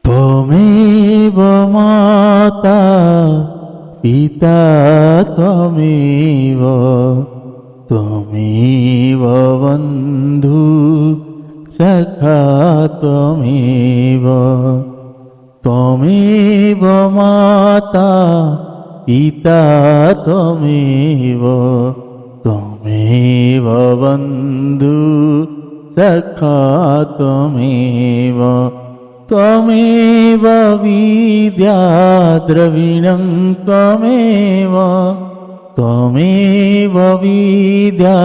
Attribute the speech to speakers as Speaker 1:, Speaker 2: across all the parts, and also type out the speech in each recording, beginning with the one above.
Speaker 1: त्वमेव माता पिता त्वमेव त्वमेव बन्धु सखा त्वमेव त्वमेव माता पिता त्वमेव त्वमेव बन्धु सखा त्वमेव त्वमेव विद्या द्रविणं त्वमेव त्वमेव विद्या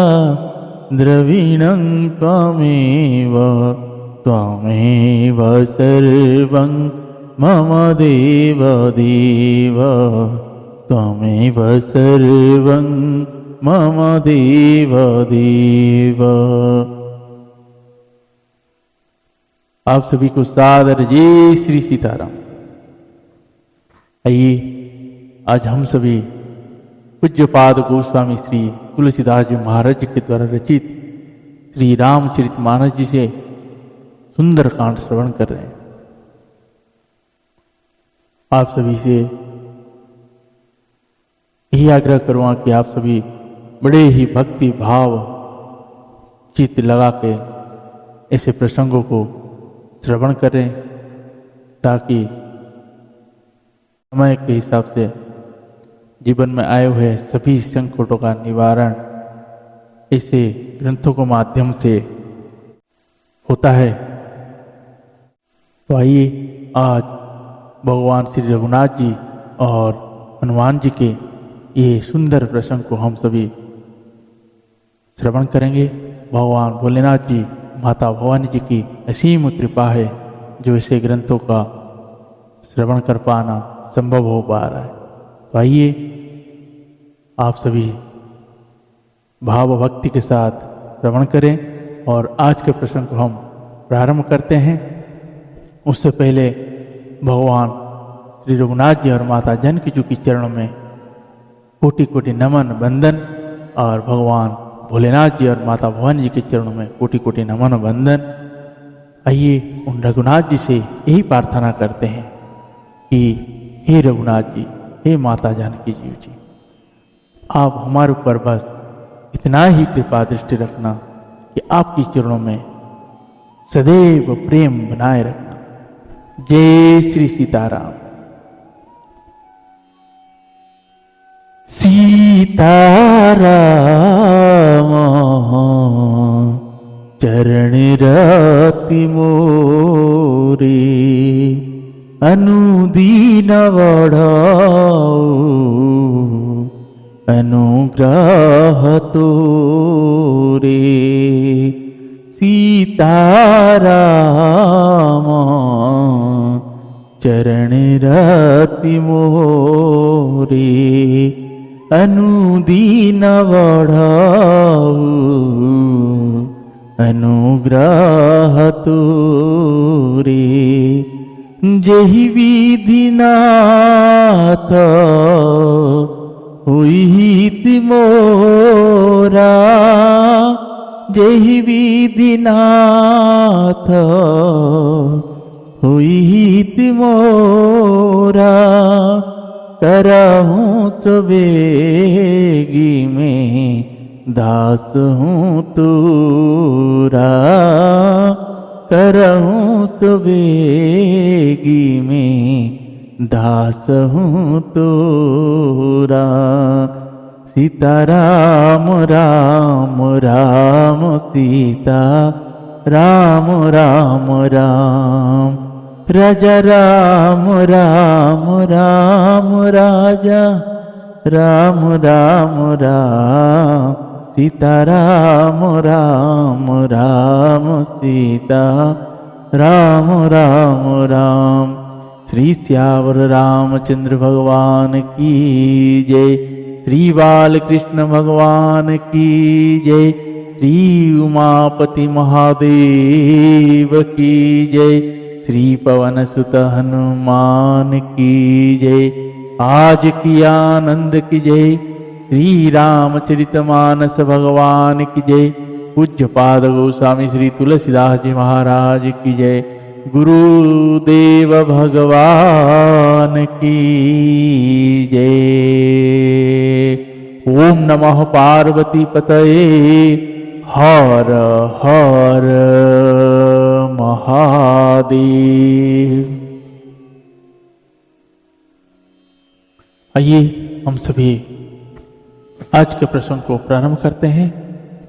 Speaker 1: द्रविणं त्वमेव त्वमेव सर्वं मम देव देव त्वमेव सर्वं मम देव देव। आप सभी को सादर जय श्री सीताराम। आइए आज हम सभी पूज्यपाद गोस्वामी श्री तुलसीदास जी महाराज जी के द्वारा रचित श्री रामचरितमानस जी से सुंदर कांड श्रवण कर रहे हैं। आप सभी से यही आग्रह करूँगा कि आप सभी बड़े ही भक्ति भाव चित्त लगा के ऐसे प्रसंगों को श्रवण करें ताकि समय के हिसाब से जीवन में आए हुए सभी संकटों का निवारण ऐसे ग्रंथों के माध्यम से होता है। तो आइए आज भगवान श्री रघुनाथ जी और हनुमान जी के ये सुंदर प्रसंग को हम सभी श्रवण करेंगे। भगवान भोलेनाथ जी माता भवानी जी की असीम कृपा है जो ऐसे ग्रंथों का श्रवण कर पाना संभव हो पा रहा है। तो आइए आप सभी भाव भक्ति के साथ श्रवण करें और आज के प्रसंग को हम प्रारंभ करते हैं। उससे पहले भगवान श्री रघुनाथ जी और माता जानकी जी के चरणों में कोटि कोटि नमन वंदन और भगवान भोलेनाथ जी और माता भवानी जी के चरणों में कोटि कोटि नमन वंदन। आइए उन रघुनाथ जी से यही प्रार्थना करते हैं कि हे रघुनाथ जी, हे माता जानकी जी, आप हमारे ऊपर बस इतना ही कृपा दृष्टि रखना कि आपके चरणों में सदैव प्रेम बनाए रखना। जय श्री सीताराम। सीताराम चरण रति मोरे अनुदीन बढ़ाओ अनुग्रह तोरे। सीताराम चरण रति मोरे अनुदीन बढ़ाओ अनुग्रह तोरे। जेहि विधि नाथ हुई हित मोरा जेहि विधि नाथ हुई हित मोरा। करहूँ सुबेगी में दास हूँ तोरा करहूँ सुबेगी में दास हूँ तोरा। सीताराम राम राम सीता राम राम राम राजा राम राम राम राजा राम राम राम सीताराम राम राम सीता राम राम राम। श्री श्यावर रामचंद्र भगवान की जय। श्री बालकृष्ण भगवान की जय। श्री उमापति महादेव की जय। श्री पवन सुत हनुमान की जय। आज की आनंद की जय। श्री रामचरितमानस भगवान की जय। पूज्य पाद गोस्वामी श्री तुलसीदास जी महाराज की जय। गुरुदेव भगवान की जय। ओम नमः पार्वती पतये हर हर महादेव। आइए हम सभी आज के प्रसंग को प्रारंभ करते हैं।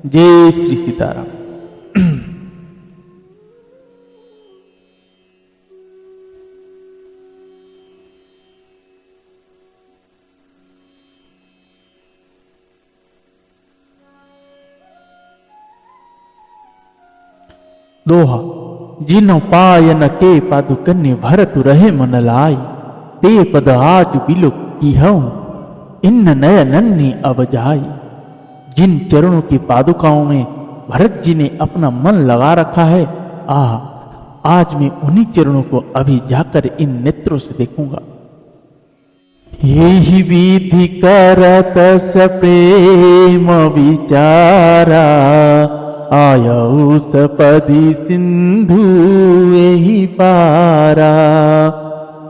Speaker 1: जय श्री सीताराम। दोहा। जिनो पायन के पादुकन्य भरत रहे मन लाई, ते पद आज बिलुक की हूं इन नयनन्नी अब जाई। जिन चरणों की पादुकाओं में भरत जी ने अपना मन लगा रखा है, आज मैं उन्हीं चरणों को अभी जाकर इन नेत्रों से देखूंगा। यही विधि करत सप्रेम विचारा, आयऊ सपदि सिंधु यही पारा।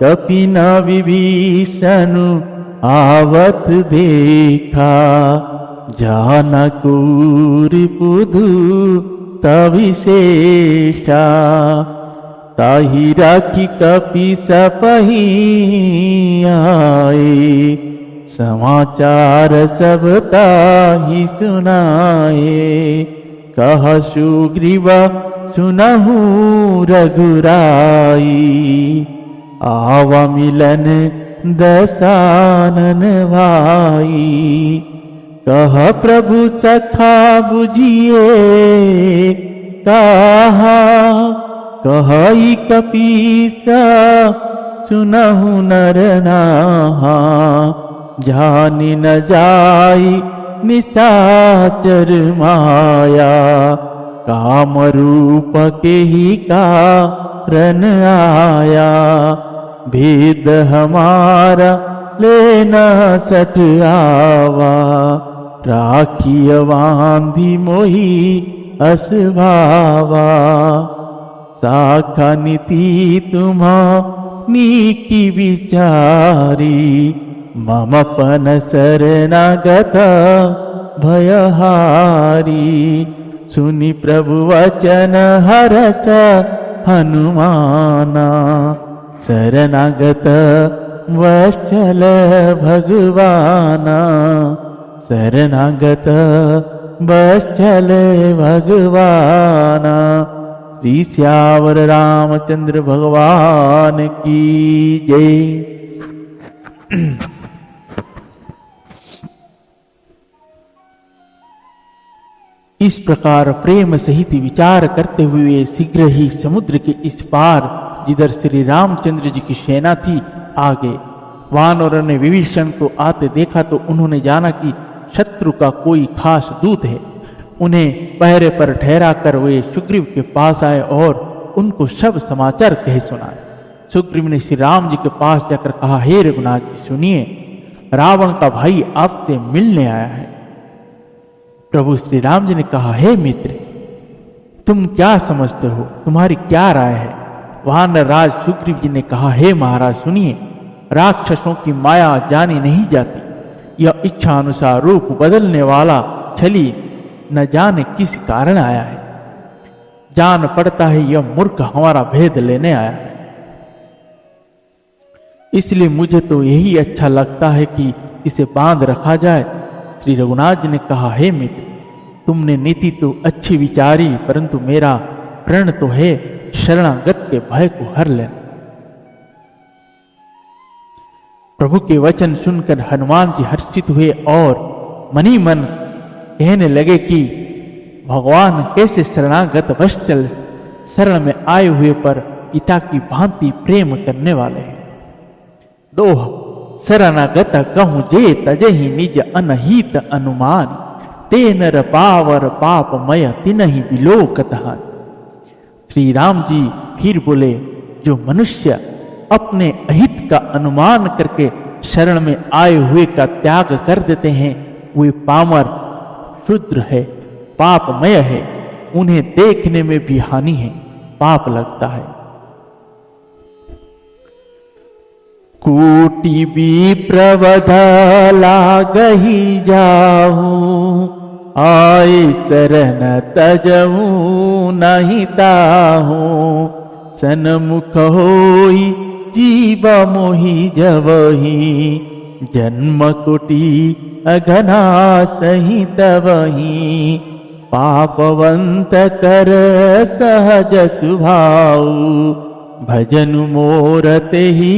Speaker 1: कपिन विभीषण आवत देखा, जानकूर पुधु तविशेषा। ताहि राखी कपि सपहि आए, समाचार सब ताहि सुनाए। कह सुग्रीव सुनहु रघुराई, आवा मिलन दसानन भाई। कह प्रभु सखा बुझिए कहा, कहई कपीसा सुनहु नर नाहा। जानि न जाई निशाचर माया, काम रूप के ही कारण आया। भेद हमारा लेना सट आवा, राखिय बांधी मोही असभावा। साखा नीति तुम्हारी की विचारी, मम पन शरणागत भयहारी। सुनि प्रभु वचन हरस हनुमाना, शरणागत वत्सल भगवाना। शरणागत वत्सल भगवाना। श्री श्यावर रामचंद्र भगवान की जय। इस प्रकार प्रेम सहित विचार करते हुए शीघ्र ही समुद्र के इस पार, जिधर श्री रामचंद्र जी की सेना थी, आ गए। वानरों ने विभीषण को आते देखा तो उन्होंने जाना कि शत्रु का कोई खास दूत है। उन्हें पहरे पर ठहरा कर वे सुग्रीव के पास आए और उनको सब समाचार कह सुनाए। सुग्रीव ने श्री राम जी के पास जाकर कहा, हे रघुनाथ जी सुनिए, रावण का भाई आपसे मिलने आया है। प्रभु श्री राम जी ने कहा, हे मित्र, तुम क्या समझते हो, तुम्हारी क्या राय है? वानर राज सुग्रीव जी ने कहा, हे महाराज सुनिए, राक्षसों की माया जानी नहीं जाती। यह इच्छा अनुसार रूप बदलने वाला छली न जाने किस कारण आया है। जान पड़ता है यह मूर्ख हमारा भेद लेने आया है। इसलिए मुझे तो यही अच्छा लगता है कि इसे बांध रखा जाए। श्री रघुनाथ जी ने कहा, हे मित्र, तुमने नीति तो अच्छी विचारी, परंतु मेरा प्रण तो है शरणागत के भय को हर लेना। प्रभु के वचन सुनकर हनुमान जी हर्षित हुए और मनी मन कहने लगे कि भगवान कैसे शरणागत वत्सल शरण में आए हुए पर पिता की भांति प्रेम करने वाले हैं। दोह। शरणागत कहूं जे तजहि निज अनहित अनुमान, ते नर पावर पापमय तिनहि विलोकत हानि। श्री राम जी फिर बोले, जो मनुष्य अपने अहित का अनुमान करके शरण में आए हुए का त्याग कर देते हैं, वे पामर क्षुद्र है, पापमय है, उन्हें देखने में भी हानि है, पाप लगता है। कोटि विप्रवध लागहि जाहूं, आए शरण तजऊं नहीं ताहूं। सन्मुख होई जीव मोहि जवहि, जन्म कोटि अघना सही तवहि। पापवंत कर सहज सुभाऊ, भजन मोर तेहि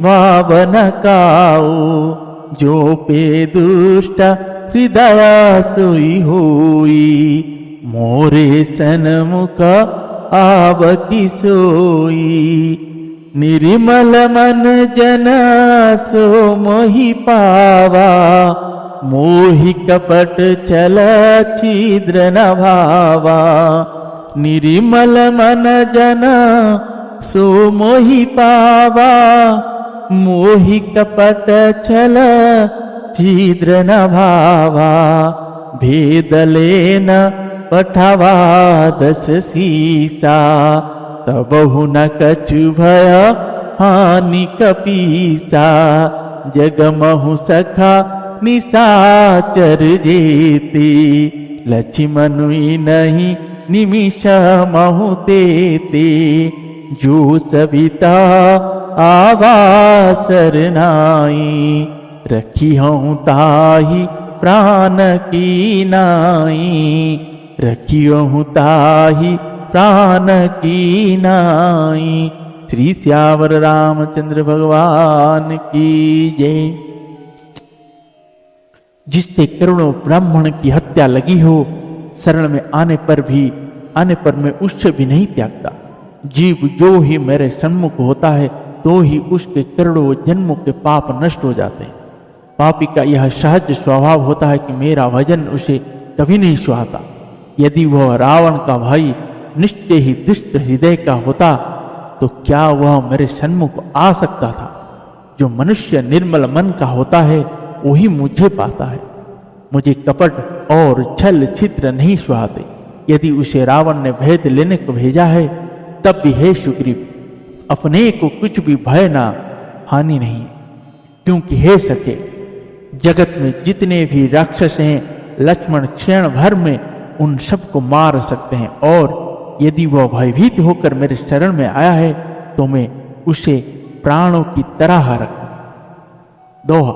Speaker 1: भावन काऊ। जो पे दुष्ट हृदय सोई होई, मोरे सन्मुख आवकी सोई। निर्मल मन जन सो मोहि पावा, मोहि कपट छल छिद्र न भावा। निर्मल मन जन सो मोहि पावा, मोहि कपट छल छिद्र न भावा। भेद लेन पठावा 10 सीसा, तबहु न कछु भय हानि कपीसा। जगमहु सखा निशाचर जेते, लक्ष्मणुई नहीं निमिष महु तेते। जो सविता आवासर नाई, रखी हूँ ताही प्राण की नाई। रखी हूँ ताही प्राण की नाई। श्री श्यावर रामचंद्र भगवान की जय। जिससे करोड़ों ब्राह्मण की हत्या लगी हो, शरण में आने पर मैं उससे भी नहीं त्यागता। जीव जो ही मेरे सन्मुख होता है, तो ही उसके करोड़ों जन्मों के पाप नष्ट हो जाते हैं। पापी का यह सहज स्वभाव होता है कि मेरा भजन उसे कभी नहीं सुहाता। यदि वह रावण का भाई निश्चय ही दुष्ट हृदय का होता, तो क्या वह मेरे सन्मुख आ सकता था? जो मनुष्य निर्मल मन का होता है, वही मुझे पाता है। मुझे कपट और छल छिद्र नहीं सुहाते। यदि उसे रावण ने भेद लेने को भेजा है, तब भी हे सुग्रीव, अपने को कुछ भी भय ना हानि नहीं, क्योंकि हे सखे, जगत में जितने भी राक्षस हैं, लक्ष्मण क्षण भर में उन सबको मार सकते हैं। और यदि वह भयभीत होकर मेरे शरण में आया है, तो मैं उसे प्राणों की तरह रखूं। दोहा।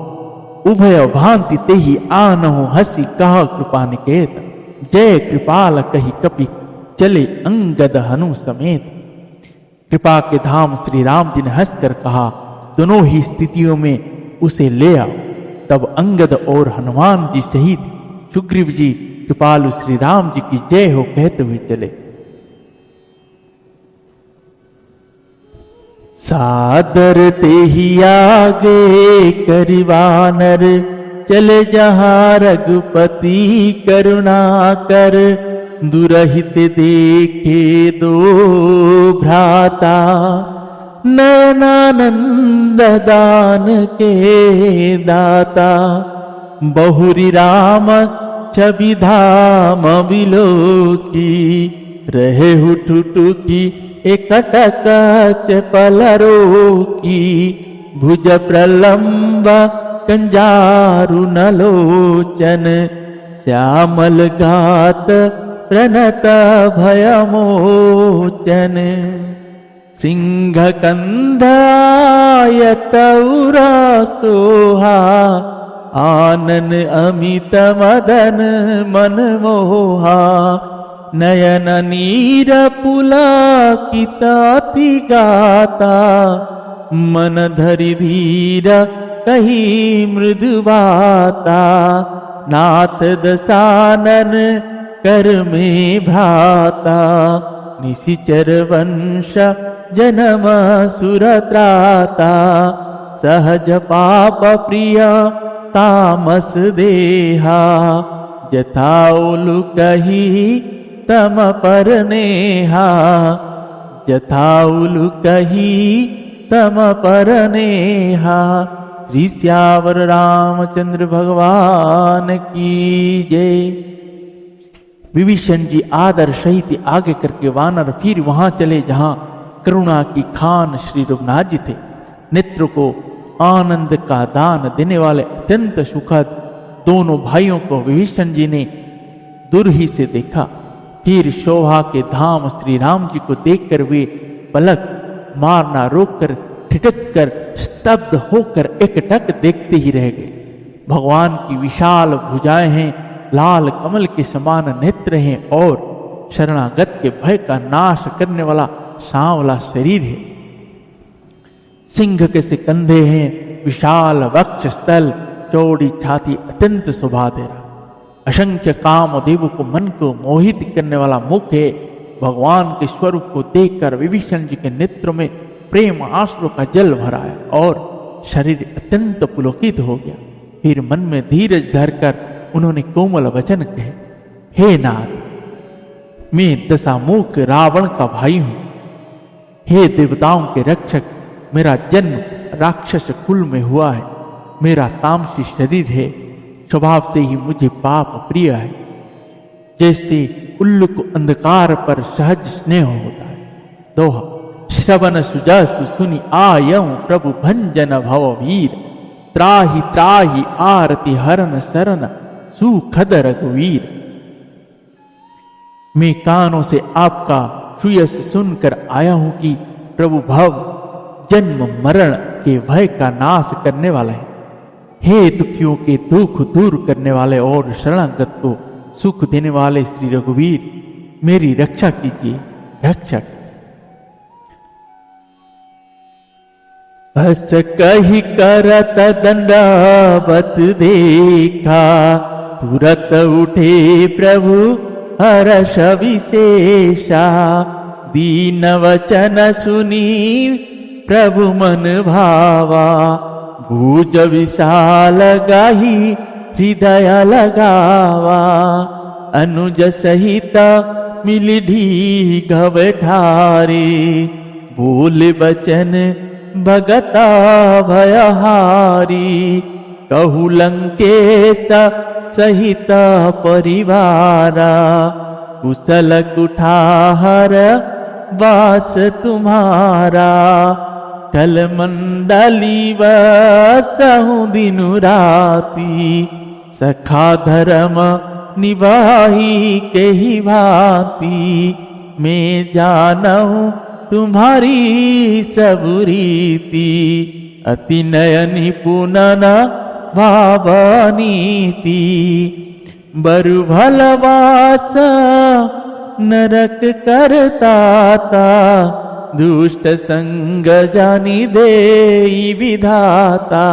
Speaker 1: उभय भांति तेहि आनहु हसी कह कृपा निकेत, जय कृपाल कही कपि चले अंगद हनु समेत। कृपा के धाम श्री राम जी ने हंसकर कहा, दोनों ही स्थितियों में उसे ले आओ। तब अंगद और हनुमान जी सहित सुग्रीव जी कृपालु श्री राम जी की जय हो कहते हुए चले। सादर तेहि आगे करिवानर, चले जहाँ रघुपति करुणा कर। दुरहित देखे दो भ्राता, नयनानंद दान के दाता। बहुरी राम छवि धाम बिलोकी, रहे हुटुटुकी एकटक पलरोकी। भुज प्रलंब कंजारु नलोचन, श्यामल गात प्रणत भयमोचन। सिंह कंधायत उरा सोहा, आनन अमित मदन मन मोहा। नयन नीर पुलकिताति गाता, मन धरि धीर कही मृदु बाता। नाथ दसानन कर में भ्राता, निशिचर वंश जन्म सुरत्राता। सहज पाप प्रिय तामस देहा, जथाउलु कही तम पर नेहा। जथाउलु कही तम पर नेहा। श्री श्यावर रामचंद्र भगवान की जय। विभीषण जी आदर सहित आगे करके वानर फिर वहां चले जहां करुणा की खान श्री रघुनाथ जी थे। नेत्र को आनंद का दान देने वाले अत्यंत सुखद दोनों भाइयों को विभीषण जी ने दूर ही से देखा। फिर शोभा के धाम श्री राम जी को देखकर वे पलक मारना रोककर ठिठक कर स्तब्ध होकर एकटक देखते ही रह गए। भगवान की विशाल भुजाएं हैं, लाल कमल के समान नेत्र हैं और शरणागत के भय का नाश करने वाला सांवला शरीर है। सिंह के से कंधे हैं, विशाल वक्ष स्थल, चौड़ी छाती, अत्यंत शोभा दे रहा। असंख्य काम देव को मन को मोहित करने वाला मुख है। भगवान के स्वरूप को देखकर विभीषण जी के नेत्रों में प्रेम आंसुओं का जल भरा है और शरीर अत्यंत पुलकित हो गया। फिर मन में धीरज धरकर उन्होंने कोमल वचन कहे, हे नाथ, मैं दशामुख रावण का भाई हूं। हे देवताओं के रक्षक, मेरा जन्म राक्षस कुल में हुआ है। मेरा तामसी शरीर है, स्वभाव से ही मुझे पाप प्रिय है। जैसे उल्लू को अंधकार पर सहज स्नेह होता है। दोहा, श्रवण सुजसु सुनि आयऊ प्रभु भंजन भव वीर, त्राहि त्राहि आरति हरन शरण सुखद रघुवीर। मैं कानों से आपका सुयस सुनकर आया हूं कि प्रभु भव जन्म मरण के भय का नाश करने वाला है। हे दुखियों के दुख दूर करने वाले और शरणागत को सुख देने वाले श्री रघुवीर, मेरी रक्षा कीजिए, रक्षा कीजिए। हस कही करत दंडावत देखा, तुरत उठे प्रभु हर्ष विशेषा। दीन वचन सुनी प्रभु मन भावा, भुज विशाल गाही हृदय लगावा। अनुज सहित मिली ढीघव ठारे, बोल बचन भगता भयहारी। कहु लंकेश सहित परिवारा, कुशल कुठार वास तुम्हारा। कल मंडली वसहु दिनु राती, सखा धर्म निवाही के ही भांति। मैं जानहु तुम्हारी सब रीति, अति नयनि पुनन भावनीति। बरु भलवास नरक करताता, दुष्ट संग जानी दे विधाता।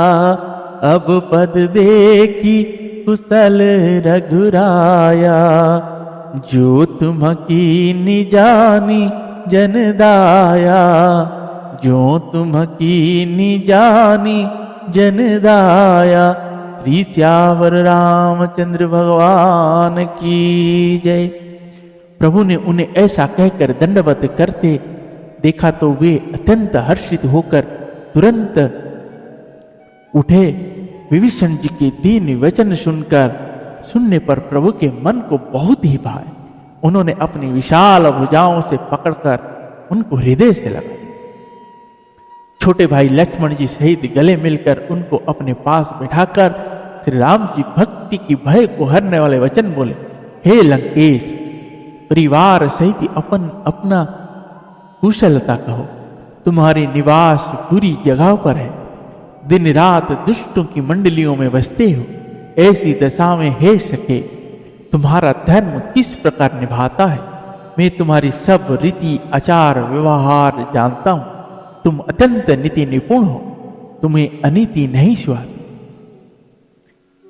Speaker 1: अब पद देखी कुशल रघुराया, जो तुम कीनी जानी जन दाया। जो तुम कीनी जानी जन दाया। श्री श्यावर रामचंद्र भगवान की जय। प्रभु ने उन्हें ऐसा कहकर दंडवत करते देखा तो वे अत्यंत हर्षित होकर तुरंत उठे। विभीषण जी के दीन वचन सुनने पर प्रभु के मन को बहुत ही भाए। उन्होंने अपनी विशाल भुजाओं से पकड़कर उनको हृदय से लगा। छोटे भाई लक्ष्मण जी सहित गले मिलकर उनको अपने पास बिठाकर श्री राम जी भक्ति की भय को हरने वाले वचन बोले, हे लंकेश, परिवार सहित अपना कुशलता कहो। तुम्हारी निवास बुरी जगह पर है, दिन रात दुष्टों की मंडलियों में बसते हो। ऐसी दशा में हे सके, तुम्हारा धर्म किस प्रकार निभाता है। मैं तुम्हारी सब रीति आचार व्यवहार जानता हूं। तुम अत्यंत नीति निपुण हो, तुम्हें अनीति नहीं सुहाती।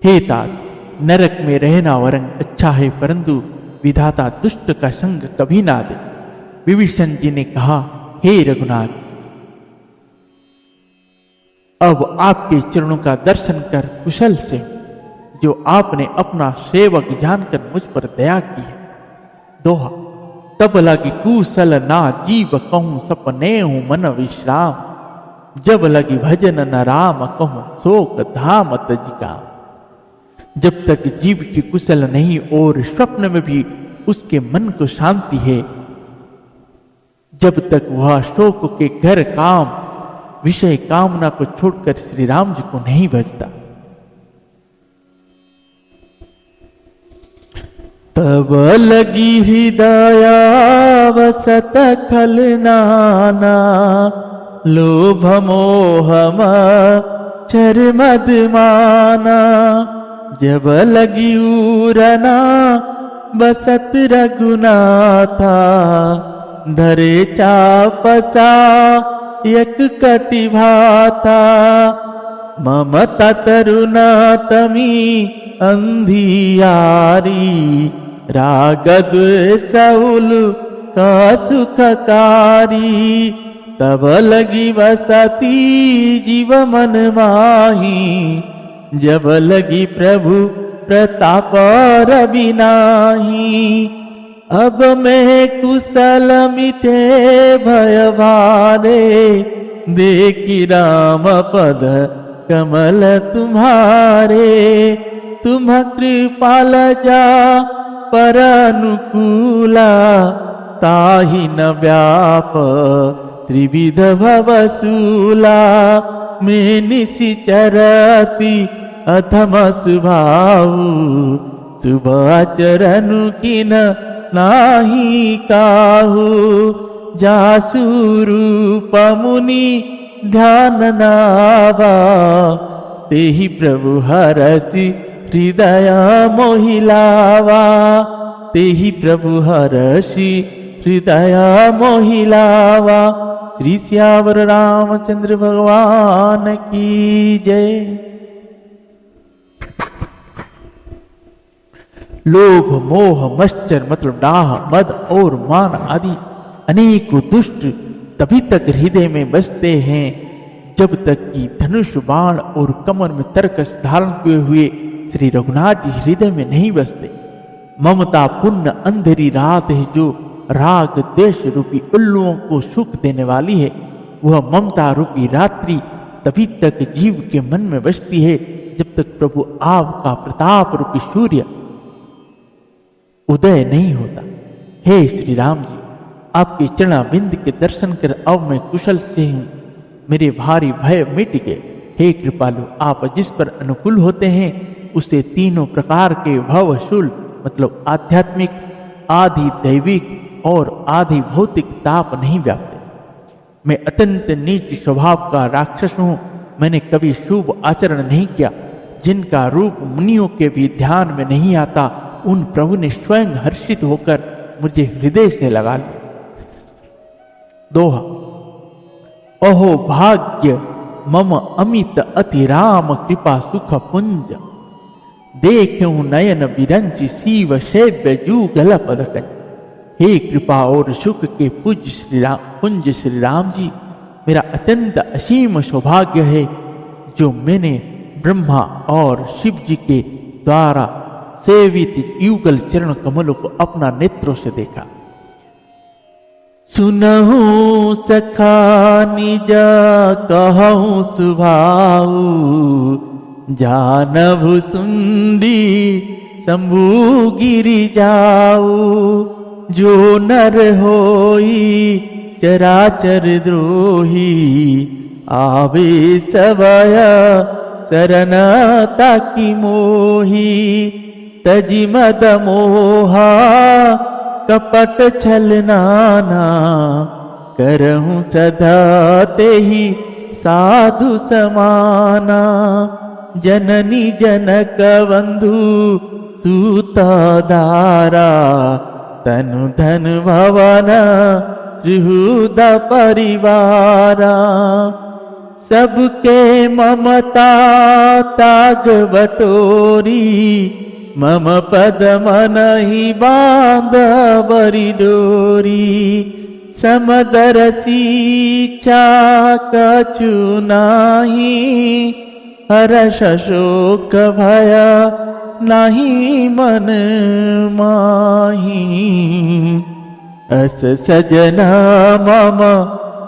Speaker 1: हे तात, नरक में रहना वरन अच्छा है, परंतु विधाता दुष्ट का संग कभी ना दे। विभीषण जी ने कहा, हे रघुनाथ, अब आपके चरणों का दर्शन कर कुशल से, जो आपने अपना सेवक जानकर मुझ पर दया की है। दोहा, तब लगी कुशल ना जीव कहूं, सपने हूं मन विश्राम। जब लगी भजन न राम कहूं, शोक धाम तजिका। जब तक जीव की कुशल नहीं और स्वप्न में भी उसके मन को शांति है, जब तक वह शोक के घर काम विषय कामना को छोड़कर श्री राम जी को नहीं भजता। तब लगी हृदय वसत खल नाना, लोभ मोह चर मद माना। जब लगी उरना बसत रघुनाथा, धरे चापसा यक कटि भाता। ममता तरुणा तमी अंधियारी, राग द्वेषउल का सुखकारी। तब लगी बसती जीव मन माही, जब लगी प्रभु प्रताप रवि नाही। अब मैं कुशल मिटे भय भारे, देखी राम पद कमल तुम्हारे। तुम कृपाल जा पर अनुकूला, ताहि न व्याप त्रिविध भवसूला। मैं निशिचरति अथम सुभाऊ, शुभ आचरनु किन नाही काहू। जासु रूप मुनि ध्यान नावा, तेहि प्रभु हरसि हृदय मोहिलावा। तेहि प्रभु हरसि हृदय मोहिलावा। श्री सियावर रामचंद्र भगवान की जय। लोभ मोह मश्चर मतलब डाह मद और मान आदि अनेकों दुष्ट तभी तक हृदय में बसते हैं जब तक कि धनुष बाण और कमर में तरकश धारण किए हुए श्री रघुनाथ जी हृदय में नहीं बसते। ममता पुण्य अंधेरी रात है जो राग देश रूपी उल्लुओं को सुख देने वाली है। वह ममता रूपी रात्रि तभी तक जीव के मन में बसती है जब तक प्रभु आपका प्रताप रूपी सूर्य उदय नहीं होता। हे श्री राम जी, आपके चरणाबिंद के दर्शन कर अब मैं कुशल से हूँ, मेरे भारी भय मिट गए। हे कृपालु, आप जिस पर अनुकूल होते हैं उसे तीनों प्रकार के भवशूल मतलब आध्यात्मिक, आधि दैविक और आधि भौतिक ताप नहीं व्यापते। मैं अत्यंत नीच स्वभाव का राक्षस हूँ। मैंने कभी शुभ आचरण नहीं किया। जिनका रूप मुनियों के भी ध्यान में नहीं आता, उन प्रभु ने स्वयं हर्षित होकर मुझे हृदय से लगा लिया। दोहा। अहो भाग्य मम अमित अति राम कृपा सुख पुंज, देखूं नयन बिरंच शिव शैव्य जुगल पदकंज। हे कृपा और सुख के पुंज श्री राम जी, मेरा अत्यंत असीम सौभाग्य है जो मैंने ब्रह्मा और शिव जी के द्वारा सेवित युगल चरण कमलों को अपना नेत्रों से देखा। सुनहु सखा निज कहूँ सुभाऊ, जानभु सुंडी शंभु गिरि जाऊ। जो नर होई चराचर द्रोही, आवे सबय शरण ताकि मोही। तजि मद मोहा कपट छल नाना, करहूं सदा तेहि साधु समाना। जननी जनक बंधु सूत दारा, तनु धन भवन त्रिहुद परिवारा। सबके ममता ताग बटोरी, मम पद मन ही बांध बरी डोरी। समदरसी कछु नाही, हर्ष शोक भय नाही मन माही। अस सजना मम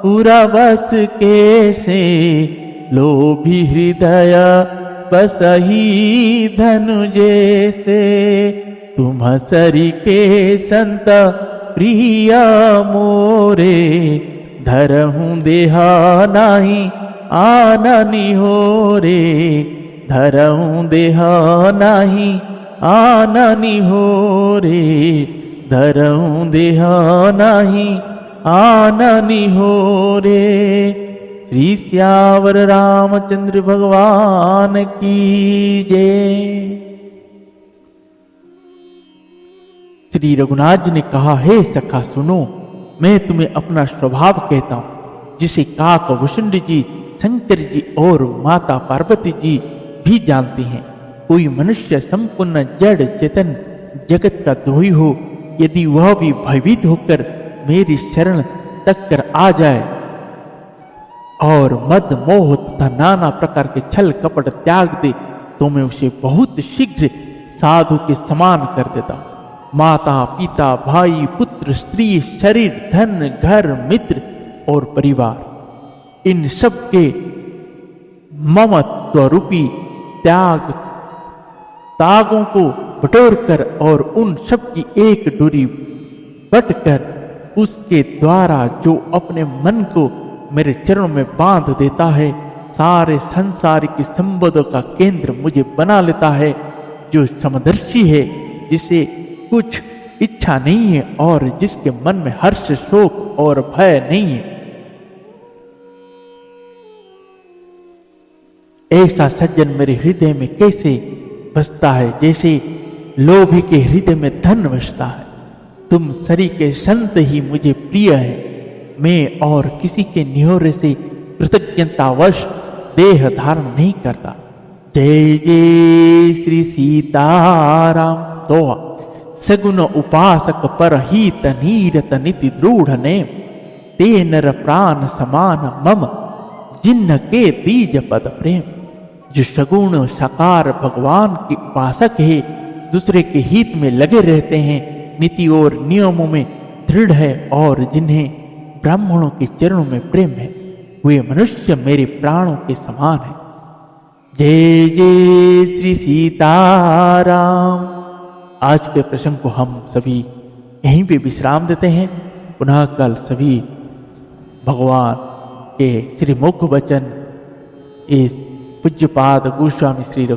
Speaker 1: पूरा बस कैसे, लोभी हृदय बसही धनु जैसे। तुम सरी के संत प्रिय मोरे, धरहूं देहा नाही आननी हो रे, धरऊं देह नाही आननी हो रे, धरऊं देह नाही आननी हो रे। श्री सियावर रामचंद्र भगवान की जय। श्री रघुनाथ जी ने कहा, हे सखा सुनो, मैं तुम्हें अपना स्वभाव कहता हूं, जिसे काक वसुंड जी, शंकर जी और माता पार्वती जी भी जानते हैं। कोई मनुष्य संपूर्ण जड़ चेतन जगत का द्रोही हो, यदि वह भी भयभीत होकर मेरी शरण तक कर आ जाए और मद मोह तथा नाना प्रकार के छल कपट त्याग दे, तो मैं उसे बहुत शीघ्र साधु के समान कर देता हूं। माता पिता भाई पुत्र स्त्री शरीर धन घर मित्र और परिवार, इन सब के ममत्व रूपी तागों को बटोर कर और उन सब की एक डोरी बटकर उसके द्वारा जो अपने मन को मेरे चरणों में बांध देता है, सारे संसार के संबंधों का केंद्र मुझे बना लेता है। जो समदर्शी है, जिसे कुछ इच्छा नहीं है और जिसके मन में हर्ष शोक और भय नहीं है, ऐसा सज्जन मेरे हृदय में कैसे बसता है, जैसे लोभी के हृदय में धन बसता है। तुम सरी के संत ही मुझे प्रिय है। मैं और किसी के निहोरे से कृतज्ञतावश देह धारण नहीं करता। जय जय श्री सीताराम। दोहा। सगुन उपासक पर हित नीरत नीति दृढ़ ने, ते नर प्राण समान मम जिन्न के बीज पद प्रेम। जो सगुण साकार भगवान के उपासक है, दूसरे के हित में लगे रहते हैं, नीति और नियमों में दृढ़ है और जिन्हें ब्राह्मणों के चरणों में प्रेम है, वे मनुष्य मेरे प्राणों के समान है। जय जय श्री सीताराम। आज के प्रसंग को हम सभी यहीं पे विश्राम देते हैं। पुनः कल सभी भगवान के श्री मुख वचन इस पूज्यपाद गोस्वामी श्री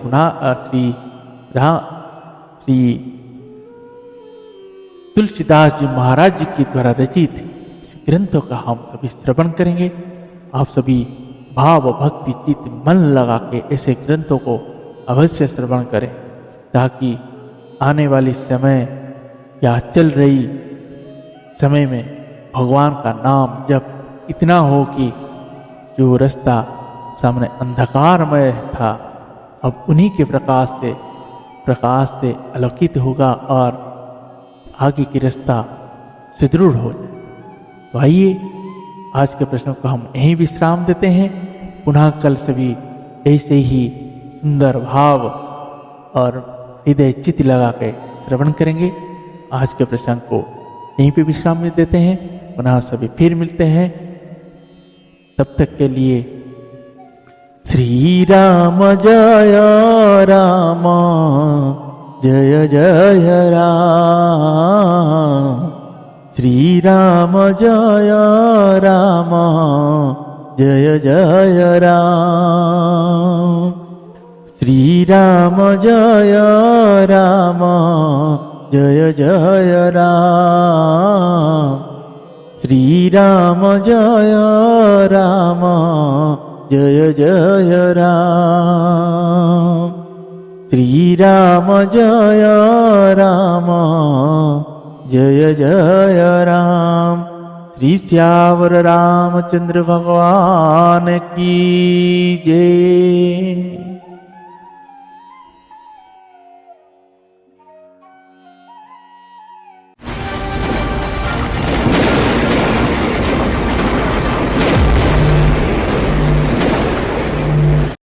Speaker 1: तुलसीदास जी महाराज जी के द्वारा रचित ग्रंथों का हम सभी श्रवण करेंगे। आप सभी भाव भक्ति चित्त मन लगा के ऐसे ग्रंथों को अवश्य श्रवण करें, ताकि आने वाली समय या चल रही समय में भगवान का नाम जब इतना हो कि जो रास्ता सामने अंधकारमय था, अब उन्हीं के प्रकाश से आलोकित होगा और आगे की रास्ता सुदृढ़ हो जाए। तो आइए आज के प्रश्नों को हम यहीं विश्राम देते हैं। पुनः कल सभी ऐसे ही सुंदर भाव और हृदय चित्त लगा के श्रवण करेंगे। आज के प्रसंग को यहीं पे विश्राम में देते हैं। पुनः सभी फिर मिलते हैं। तब तक के लिए श्री राम जय राम जय जय राम। श्री राम जय राम जय जय राम। श्री राम जय राम जय जय राम। श्री राम जय राम जय जय राम। श्री राम जय राम जय जय राम। श्री सियावर रामचंद्र भगवान की जय।